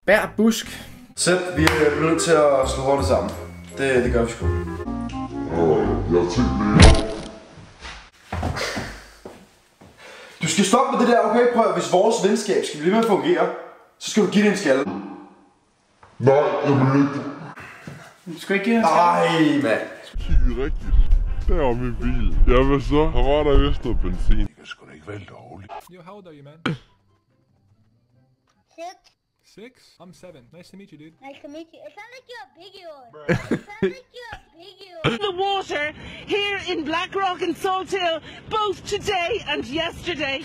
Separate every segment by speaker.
Speaker 1: Bær busk.
Speaker 2: Sæt, vi er nødt til at slå hårdt sammen. Det gør vi sgu. Du skal stoppe med det der, okay? Prøv, hvis vores venskab skal blive med at fungere, så skal du give det en skalle.
Speaker 3: Nej, jeg vil ikke.
Speaker 1: Du skal ikke give det en skalle.
Speaker 2: Ej, mand.
Speaker 3: Kig rigtigt. Der er min bil. Ja, hvad så? Her var der vist noget benzin. Det kan sgu da ikke være lovligt.
Speaker 4: Yo, how old are you, man? 6? I'm 7. Nice to meet you, dude.
Speaker 5: Nice to meet you. It sounds like you're a big It sounds like you're a big
Speaker 6: The water here in Blackrock and Salt Hill, both today and yesterday.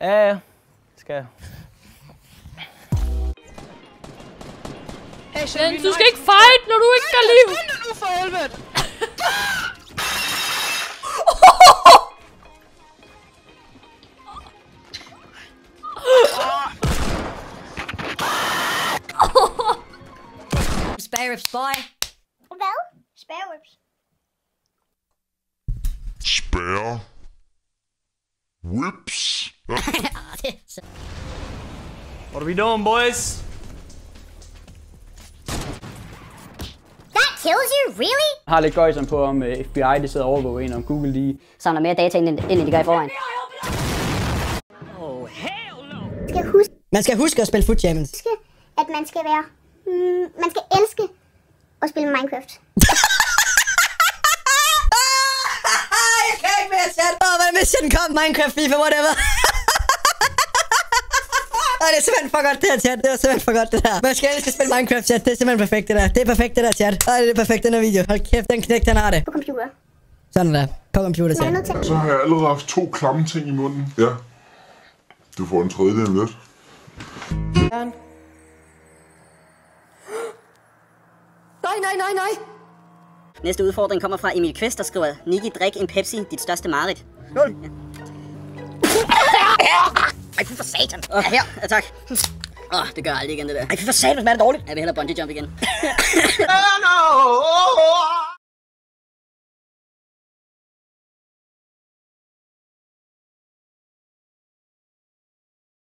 Speaker 1: Ja, skal jeg.
Speaker 7: Men du skal ikke fight, når du ikke kan liv.
Speaker 6: Nu for helvede!
Speaker 5: Spare ribs, boy. Hvad? Spare ribs.
Speaker 3: Spare. Whips.
Speaker 1: What are we doing, boys?
Speaker 5: That kills you, really?
Speaker 1: Jeg har lidt gøjsen på, om FBI de sidder og overvåger en, om Google de
Speaker 5: Samler mere data ind de gør i forvejen.
Speaker 6: Oh, hell no!
Speaker 8: Man skal huske at spille Foot Champions.
Speaker 5: At man skal være... man skal elske at spille Minecraft.
Speaker 8: Jeg kan ikke mere chat. Hvad hvis den kom? Minecraft, FIFA, whatever. Det er simpelthen for godt det her, chat. Det er simpelthen for godt det der. Man skal elske at spille Minecraft, chat. Det er simpelthen perfekt det der. Det er perfekt det der, chat. Det er perfekt den her video. Hold kæft, den knægt, den har det.
Speaker 5: På computer.
Speaker 8: Sådan der. På computer, chat.
Speaker 3: Så har jeg allerede haft 2 klamme ting i munden. Ja. Du får en tredjedel lidt.
Speaker 8: Nej.
Speaker 9: Næste udfordring kommer fra Emil Kvist, der skriver: Niki, drik en Pepsi, dit største mareridt. Ej, fy for satan. Her, ja, tak. Det gør aldrig igen, det der. Ej, fy for satan, smager det dårligt. Jeg vil hellere bungee jump igen.